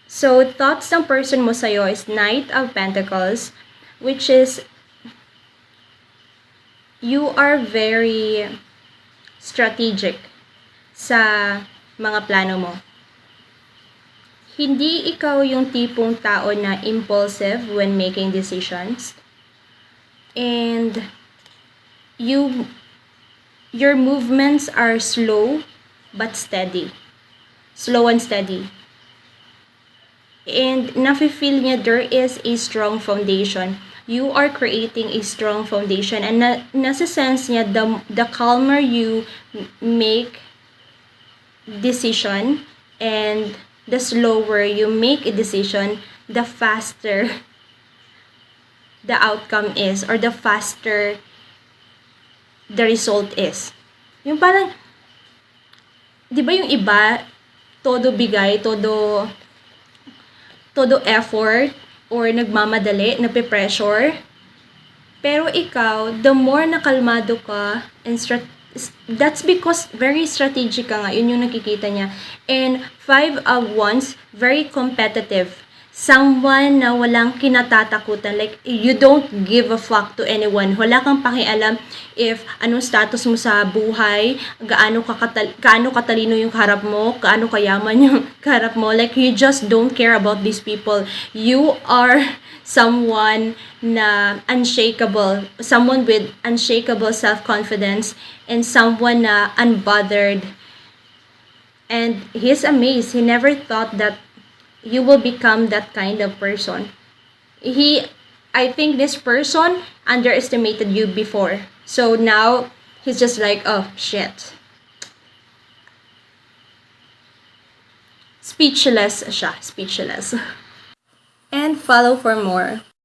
So, thoughts ng person mo sa'yo is Knight of Pentacles, which is you are very strategic sa mga plano mo. Hindi ikaw yung tipong tao na impulsive when making decisions. And your movements are slow but steady. Slow and steady. And nafe-feel niya there is a strong foundation. You are creating a strong foundation, and nasa-sense niya the calmer you make decision and the slower you make a decision, the faster the outcome is, or the faster the result is. Yung parang, di ba yung iba, todo bigay, todo effort, or nagmamadali, nape-pressure. Pero ikaw, the more nakalmado ka, and that's because very strategic ka nga, yun yung nakikita niya. And 5 of Wands, very competitive. Someone na walang kinatatakutan. Like, you don't give a fuck to anyone. Wala kang pakialam if anong status mo sa buhay, gaano katalino yung kaharap mo, gaano kayaman yung kaharap mo. Like, you just don't care about these people. You are someone na unshakable, someone with unshakable self-confidence, and someone na unbothered. And he's amazed. He never thought that you will become that kind of person. I think this person underestimated you before. So now, he's just like, oh, shit. Speechless siya. Speechless. And follow for more.